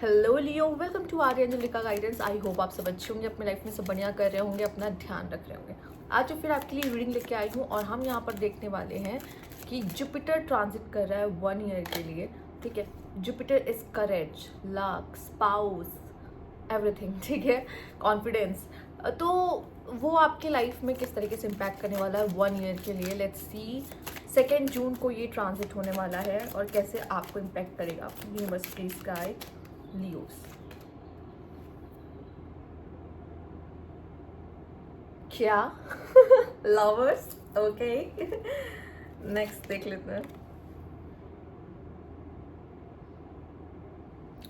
Hello Leo, welcome to Arya Anjalika guidance. I hope आप सब अच्छे होंगे, अपनी लाइफ में सब बढ़िया कर रहे होंगे, अपना ध्यान रख रहे होंगे। आज जो फिर आपके लिए रीडिंग लेके आई हूँ और हम यहाँ पर देखने वाले हैं कि जुपिटर ट्रांजिट कर रहा है 1 ईयर के लिए। ठीक है, Jupiter is courage, luck, spouse, everything. ठीक है, कॉन्फिडेंस। तो वो आपके लाइफ में किस तरीके से इम्पैक्ट करने वाला है 1 ईयर के लिए। लेट्स सी 2 जून को ये ट्रांजिट होने वाला है और कैसे आपको इम्पैक्ट करेगा। Universe please guide Leos. क्या लवर्स? ओके, नेक्स्ट देख लेते हैं।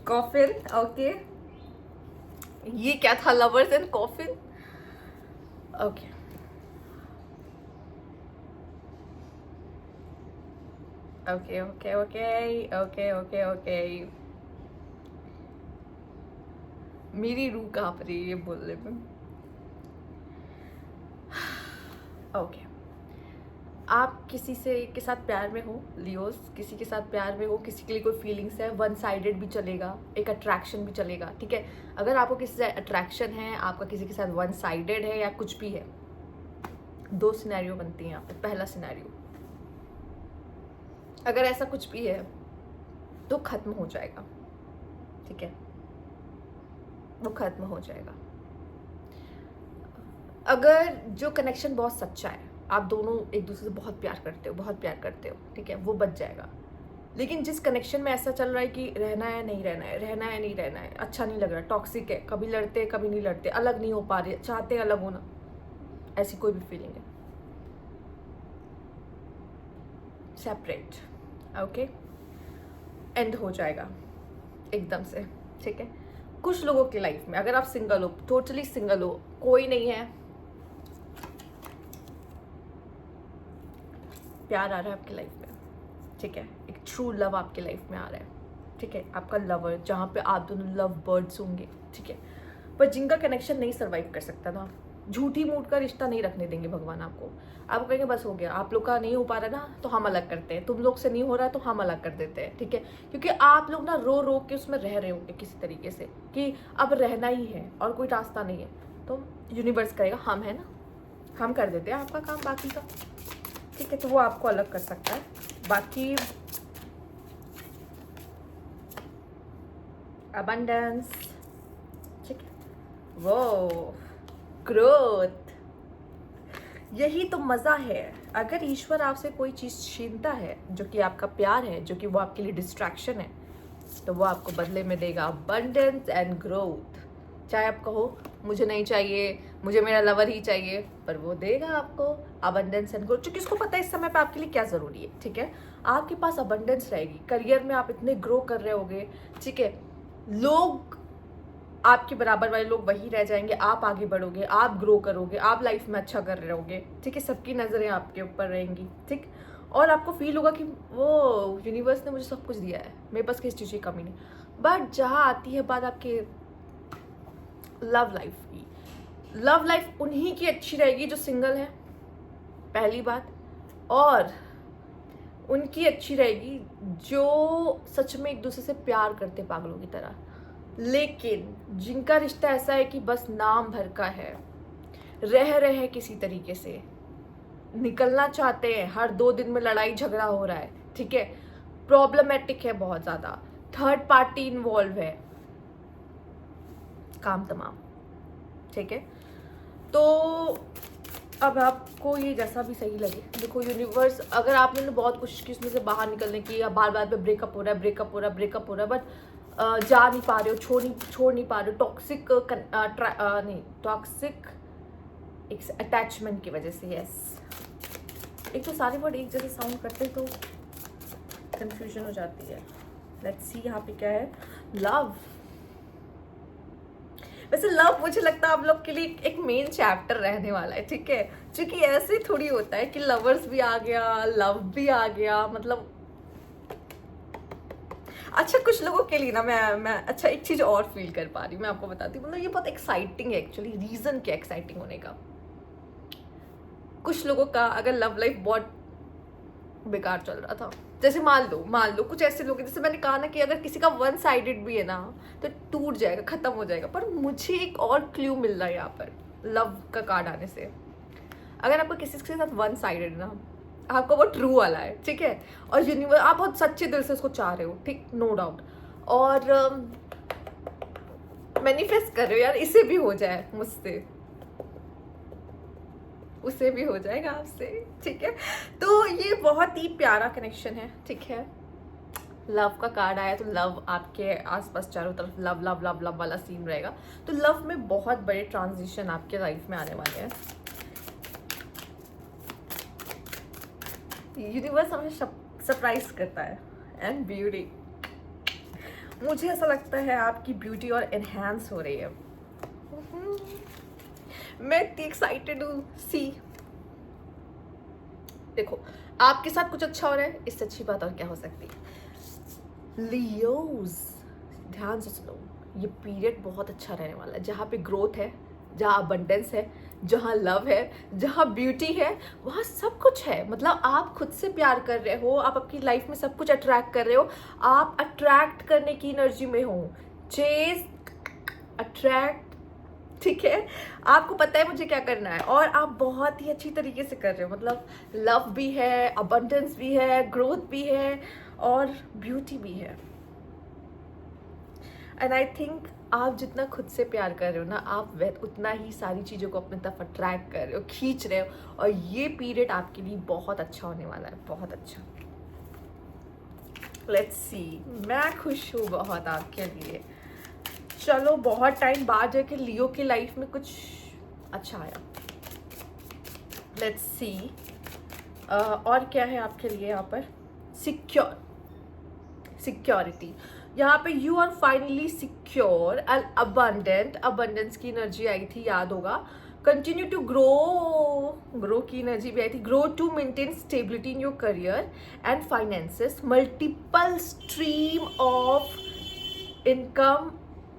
Coffin, okay. ये क्या था? Lovers and coffin. Okay, okay okay okay okay okay okay. मेरी रूह कांप रही है ये बोलने में। ओके, आप किसी से के साथ प्यार में हो लियोस, किसी के साथ प्यार में हो, किसी के लिए कोई फीलिंग्स है, वन साइडेड भी चलेगा, एक अट्रैक्शन भी चलेगा। ठीक है, अगर आपको किसी से अट्रैक्शन है, आपका किसी के साथ वन साइडेड है या कुछ भी है, दो सिनेरियो बनती हैं यहाँ पे। पहला सिनेरियो, अगर ऐसा कुछ भी है तो खत्म हो जाएगा। ठीक है, वो खत्म हो जाएगा। अगर जो कनेक्शन बहुत सच्चा है, आप दोनों एक दूसरे से बहुत प्यार करते हो, बहुत प्यार करते हो, ठीक है, वो बच जाएगा। लेकिन जिस कनेक्शन में ऐसा चल रहा है कि रहना है नहीं रहना है, रहना है नहीं रहना है, अच्छा नहीं लग रहा, टॉक्सिक है, कभी लड़ते कभी नहीं लड़ते, अलग नहीं हो पा रहे, चाहते हैं अलग होना, ऐसी कोई भी फीलिंग है, सेपरेट, ओके, एंड हो जाएगा एकदम से। ठीक है, कुछ लोगों की लाइफ में, अगर आप सिंगल हो, टोटली सिंगल हो, कोई नहीं है, प्यार आ रहा है आपकी लाइफ में। ठीक है, एक ट्रू लव आपकी लाइफ में आ रहा है। ठीक है, आपका लवर, जहाँ पे आप दोनों लव बर्ड्स होंगे। ठीक है, पर जिनका कनेक्शन नहीं सर्वाइव कर सकता ना, झूठी मूड का रिश्ता नहीं रखने देंगे भगवान आपको। आप कहेंगे बस हो गया, आप लोग का नहीं हो पा रहा ना तो हम अलग करते हैं, तुम लोग से नहीं हो रहा है तो हम अलग कर देते हैं। ठीक है, क्योंकि आप लोग ना रो रो के उसमें रह रहे होंगे किसी तरीके से कि अब रहना ही है और कोई रास्ता नहीं है, तो यूनिवर्स करेगा हम है ना, हम कर देते हैं आपका काम बाकी का। ठीक है, तो वो आपको अलग कर सकता है। बाकी अबंडेंस, ठीक है, वो ग्रोथ, यही तो मज़ा है। अगर ईश्वर आपसे कोई चीज़ छीनता है जो कि आपका प्यार है, जो कि वो आपके लिए डिस्ट्रैक्शन है, तो वो आपको बदले में देगा अबंडेंस एंड ग्रोथ। चाहे आप कहो मुझे नहीं चाहिए, मुझे मेरा लवर ही चाहिए, पर वो देगा आपको अबंडेंस एंड ग्रोथ, क्योंकि उसको पता है इस समय पे आपके लिए क्या ज़रूरी है। ठीक है, आपके पास अबंडेंस रहेगी, करियर में आप इतने ग्रो कर रहे होगे। ठीक है, लोग आपके बराबर वाले लोग वही रह जाएंगे, आप आगे बढ़ोगे, आप ग्रो करोगे, आप लाइफ में अच्छा कर रहे होगे। ठीक है, सबकी नज़रें आपके ऊपर रहेंगी। ठीक, और आपको फील होगा कि वो यूनिवर्स ने मुझे सब कुछ दिया है, मेरे पास किसी चीज़ की कमी नहीं। बट जहाँ आती है बात आपके लव लाइफ की, लव लाइफ उन्हीं की अच्छी रहेगी जो सिंगल है, पहली बात, और उनकी अच्छी रहेगी जो सच में एक दूसरे से प्यार करते पागलों की तरह। लेकिन जिनका रिश्ता ऐसा है कि बस नाम भर का है, रह रहे किसी तरीके से, निकलना चाहते हैं, हर 2 दिन में लड़ाई झगड़ा हो रहा है। ठीक है, प्रॉब्लमेटिक है बहुत ज़्यादा, थर्ड पार्टी इन्वॉल्व है, काम तमाम। ठीक है, तो अब आपको ये जैसा भी सही लगे, देखो यूनिवर्स, अगर आपने बहुत कोशिश की उसमें से बाहर निकलने की, या बार बार पे ब्रेकअप हो रहा है, ब्रेकअप हो रहा है, ब्रेकअप हो रहा है, बट जा नहीं पा रहे हो, छोड़ नहीं पा रहे हो, टॉक्सिक नहीं, टॉक्सिक अटैचमेंट की वजह से। यस, एक तो सारे वर्ड एक जैसे साउंड करते तो कंफ्यूजन हो जाती है। लेट्स सी यहाँ पे क्या है। लव, वैसे लव मुझे लगता है आप लोग के लिए एक मेन चैप्टर रहने वाला है। ठीक है, क्योंकि ऐसे थोड़ी होता है कि लवर्स भी आ गया, लव भी आ गया, मतलब अच्छा कुछ लोगों के लिए ना, मैं अच्छा एक चीज और फील कर पा रही हूँ, मैं आपको बताती हूँ। मतलब ये बहुत एक्साइटिंग है एक्चुअली। रीजन क्या एक्साइटिंग होने का, कुछ लोगों का अगर लव लाइफ बहुत बेकार चल रहा था, जैसे मान लो कुछ ऐसे लोग हैं, जैसे मैंने कहा ना कि अगर किसी का वन साइडेड भी है ना तो टूट जाएगा, खत्म हो जाएगा। पर मुझे एक और क्लू मिल रहा है यहाँ पर लव का कार्ड आने से। अगर आपको किसी के साथ वन साइडेड ना, आपका वो ट्रू वाला है, ठीक है, और यूनिवर्स आप बहुत सच्चे दिल से उसको चाह रहे हो, ठीक, नो डाउट, और मैनिफेस्ट कर रहे हो यार इसे भी हो जाए मुझसे, उसे भी हो जाएगा आपसे, ठीक है। तो ये बहुत ही प्यारा कनेक्शन है, ठीक है। लव का कार्ड आया तो लव आपके आसपास चारों तरफ लव लव लव लव वाला सीन रहेगा। तो लव में बहुत बड़े ट्रांजिशन आपके लाइफ में आने वाले हैं। यूनिवर्स हमें सरप्राइज करता है। एंड ब्यूटी, मुझे ऐसा लगता है आपकी ब्यूटी और एनहांस हो रही है। मैं इतनी एक्साइटेड हूँ। सी, देखो आपके साथ कुछ अच्छा हो रहा है, इससे अच्छी बात और क्या हो सकती है। लियोज, ध्यान से सुनो, ये पीरियड बहुत अच्छा रहने वाला है। जहाँ पे ग्रोथ है, जहाँ अबंडेंस है, जहाँ लव है, जहाँ ब्यूटी है, वहाँ सब कुछ है। मतलब आप खुद से प्यार कर रहे हो, आप अपनी लाइफ में सब कुछ अट्रैक्ट कर रहे हो, आप अट्रैक्ट करने की एनर्जी में हो। चेज, अट्रैक्ट, ठीक है। आपको पता है मुझे क्या करना है और आप बहुत ही अच्छी तरीके से कर रहे हो। मतलब लव भी है, अबंडेंस भी है, ग्रोथ भी है और ब्यूटी भी है। एंड आई थिंक आप जितना खुद से प्यार कर रहे हो ना, आप उतना ही सारी चीज़ों को अपने तरफ अट्रैक्ट कर रहे हो, खींच रहे हो। और ये पीरियड आपके लिए बहुत अच्छा होने वाला है, बहुत अच्छा। लेट्स सी, मैं खुश हूँ बहुत आपके लिए। चलो बहुत टाइम बाद जाके लियो की लाइफ में कुछ अच्छा आया। लेट्स सी, और क्या है आपके लिए यहाँ पर। सिक्योरिटी, यहाँ पे you are finally secure and abundant. Abundance की एनर्जी आई थी, याद होगा। कंटिन्यू टू ग्रो की एनर्जी भी आई थी। Grow to maintain stability in your career and finances. Multiple stream of income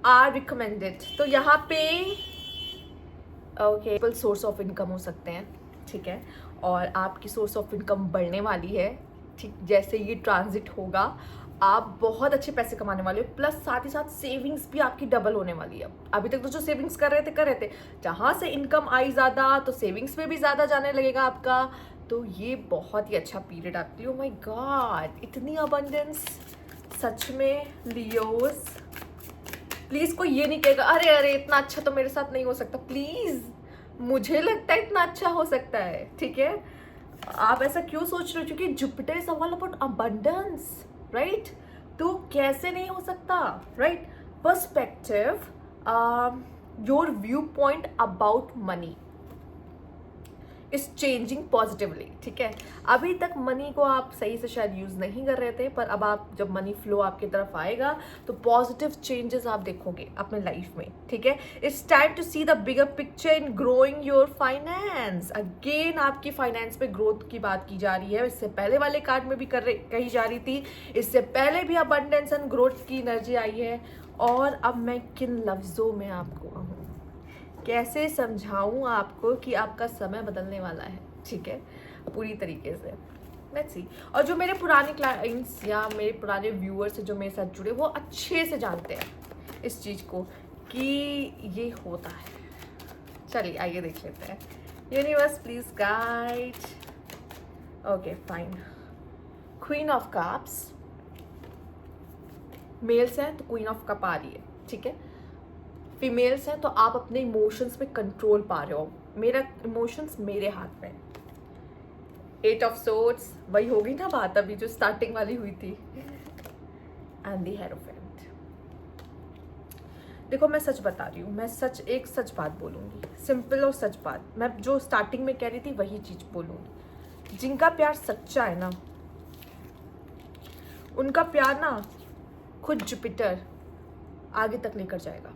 are recommended. तो यहाँ पे okay, multiple source of income हो सकते हैं, ठीक है। और आपकी सोर्स ऑफ इनकम बढ़ने वाली है, ठीक। जैसे ये ट्रांजिट होगा आप बहुत अच्छे पैसे कमाने वाले हो, प्लस साथ ही साथ सेविंग्स भी आपकी डबल होने वाली है। अभी तक तो जो सेविंग्स कर रहे थे, जहाँ से इनकम आई ज़्यादा तो सेविंग्स में भी ज़्यादा जाने लगेगा आपका। तो ये बहुत ही अच्छा पीरियड आपके लिए। ओह माय गॉड, इतनी अबंडेंस, सच में लियोस। प्लीज़ कोई ये नहीं कहेगा अरे अरे इतना अच्छा तो मेरे साथ नहीं हो सकता। प्लीज़, मुझे लगता है इतना अच्छा हो सकता है, ठीक है। आप ऐसा क्यों सोच रहे हो, क्योंकि Jupiter is all about abundance, right. तो कैसे नहीं हो सकता, right. Perspective, your view point about money is changing positively, ठीक है। अभी तक मनी को आप सही से शायद यूज नहीं कर रहे थे, पर अब आप जब मनी फ्लो आपकी तरफ आएगा तो पॉजिटिव चेंजेस आप देखोगे अपने लाइफ में, ठीक है। It's time to see the bigger picture in growing your finance. Again आपकी फाइनेंस पे ग्रोथ की बात की जा रही है। इससे पहले वाले कार्ड में भी कही जा रही थी, इससे पहले भी अबंडेंस एंड ग्रोथ की एनर्जी आई है। और अब मैं किन लफ्जों में आपको कहूँ, कैसे समझाऊं आपको कि आपका समय बदलने वाला है, ठीक है, पूरी तरीके से। Let's see. और जो मेरे पुराने क्लाइंट्स या मेरे पुराने व्यूअर्स जो मेरे साथ जुड़े, वो अच्छे से जानते हैं इस चीज़ को कि ये होता है। चलिए आइए देख लेते हैं। Universe please guide. Okay fine. Queen of cups, males हैं तो क्वीन ऑफ कप आ रही है, ठीक है। फीमेल्स हैं तो आप अपने इमोशंस पे कंट्रोल पा रहे हो। मेरा इमोशंस मेरे हाथ में। 8 ऑफ सोर्ड्स, वही होगी ना बात अभी जो स्टार्टिंग वाली हुई थी। And the hierophant. देखो मैं सच बता रही हूँ, मैं एक सच बात बोलूँगी, सिंपल और सच बात। मैं जो स्टार्टिंग में कह रही थी वही चीज़ बोलूँगी। जिनका प्यार सच्चा है ना, उनका प्यार ना खुद जुपिटर आगे तक लेकर जाएगा,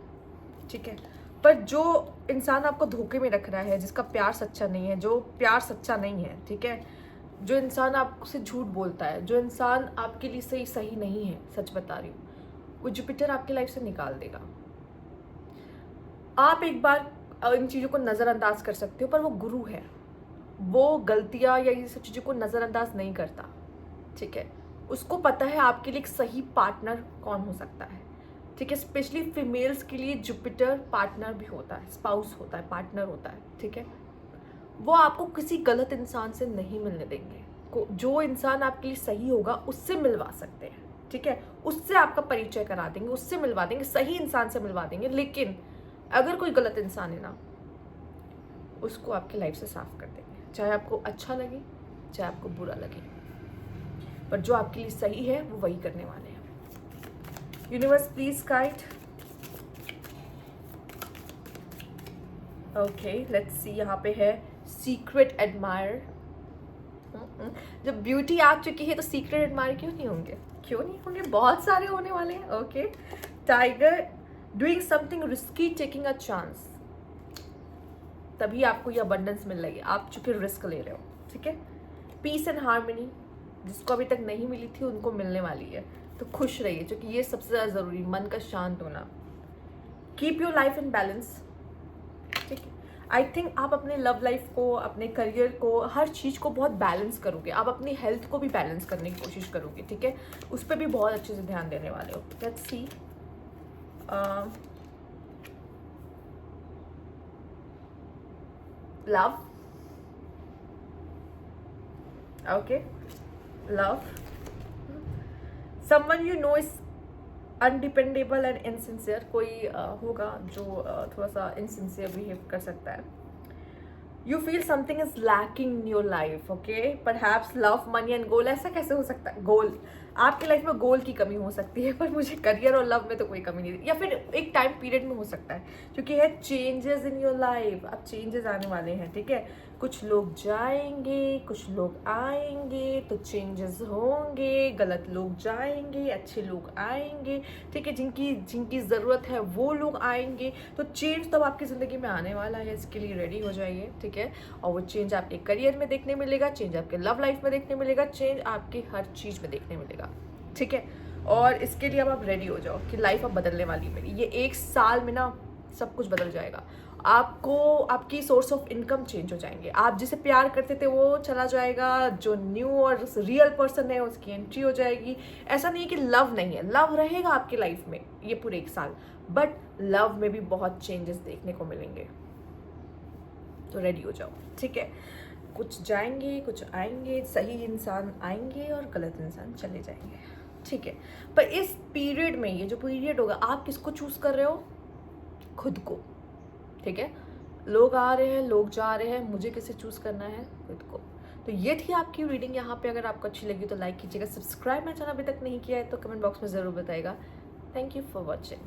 ठीक है। पर जो इंसान आपको धोखे में रख रहा है, जिसका प्यार सच्चा नहीं है, जो प्यार सच्चा नहीं है, ठीक है, जो इंसान आपसे झूठ बोलता है, जो इंसान आपके लिए सही नहीं है, सच बता रही हूँ, वो जुपिटर आपकी लाइफ से निकाल देगा। आप एक बार इन चीज़ों को नज़रअंदाज कर सकते हो, पर वो गुरु है, वो गलतियाँ या ये सब चीज़ों को नज़रअंदाज नहीं करता, ठीक है। उसको पता है आपके लिए एक सही पार्टनर कौन हो सकता है, ठीक है। स्पेशली फीमेल्स के लिए जुपिटर पार्टनर भी होता है, स्पाउस होता है, पार्टनर होता है, ठीक है। वो आपको किसी गलत इंसान से नहीं मिलने देंगे। जो इंसान आपके लिए सही होगा उससे मिलवा सकते हैं, ठीक है। उससे आपका परिचय करा देंगे, उससे मिलवा देंगे, सही इंसान से मिलवा देंगे। लेकिन अगर कोई गलत इंसान है ना, उसको आपकी लाइफ से साफ कर देंगे, चाहे आपको अच्छा लगे चाहे आपको बुरा लगे। पर जो आपके लिए सही है वो वही करने वाले हैं। Universe please guide. Okay let's see, यहाँ पे है सीक्रेट एडमायर। जब ब्यूटी आ चुकी है तो सीक्रेट एडमायर क्यों नहीं होंगे, क्यों नहीं होंगे, बहुत सारे होने वाले हैं। Okay tiger, doing something risky, taking a chance, तभी आपको ये अबंडेंस मिल रही है, आप चूंकि रिस्क ले रहे हो, ठीक है। पीस एंड हार्मनी, जिसको अभी तक नहीं मिली थी उनको मिलने वाली है, तो खुश रहिए, क्योंकि ये सबसे ज़्यादा ज़रूरी, मन का शांत होना। Keep your life in balance, ठीक है। आई थिंक आप अपने लव लाइफ को, अपने करियर को, हर चीज़ को बहुत बैलेंस करोगे। आप अपनी हेल्थ को भी बैलेंस करने की कोशिश करोगे, ठीक है। उस पर भी बहुत अच्छे से ध्यान देने वाले हो। Let's see, love, okay love, someone you know is undependable and insincere, कोई होगा जो थोड़ा सा इनसिंसियर बिहेव कर सकता है। You feel something is lacking in your life, okay perhaps love, money and goal. ऐसा कैसे हो सकता है, गोल आपकी लाइफ में गोल की कमी हो सकती है, पर मुझे करियर और लव में तो कोई कमी नहीं, या फिर एक टाइम पीरियड में हो सकता है, क्योंकि है चेंजेस इन योर लाइफ। अब चेंजेस आने वाले हैं, ठीक है। कुछ लोग जाएंगे, कुछ लोग आएंगे, तो चेंजेस होंगे। गलत लोग जाएंगे, अच्छे लोग आएंगे, ठीक है। जिनकी ज़रूरत है वो लोग आएंगे, तो चेंज तो अब आपकी ज़िंदगी में आने वाला है, इसके लिए रेडी हो जाइए, ठीक है। और वो चेंज आपके करियर में देखने मिलेगा, चेंज आपके लव लाइफ में देखने मिलेगा, चेंज आपकी हर चीज़ में देखने मिलेगा, ठीक है। और इसके लिए अब आप रेडी हो जाओ कि लाइफ अब बदलने वाली मेरी, ये 1 साल में ना सब कुछ बदल जाएगा। आपको आपकी सोर्स ऑफ इनकम चेंज हो जाएंगे, आप जिसे प्यार करते थे वो चला जाएगा, जो न्यू और रियल पर्सन है उसकी एंट्री हो जाएगी। ऐसा नहीं है कि लव नहीं है, लव रहेगा आपकी लाइफ में ये पूरे 1 साल, बट लव में भी बहुत चेंजेस देखने को मिलेंगे, तो रेडी हो जाओ, ठीक है। कुछ जाएंगे, कुछ आएंगे, सही इंसान आएंगे और गलत इंसान चले जाएंगे, ठीक है। पर इस पीरियड में, ये जो पीरियड होगा, आप किसको चूज कर रहे हो, खुद को, ठीक है। लोग आ रहे हैं, लोग जा रहे हैं, मुझे किसे चूज करना है, खुद को। तो ये थी आपकी रीडिंग यहाँ पे। अगर आपको अच्छी लगी तो लाइक कीजिएगा, सब्सक्राइब मेरा चैनल अभी तक नहीं किया है तो कमेंट बॉक्स में ज़रूर बताइएगा। Thank you for watching.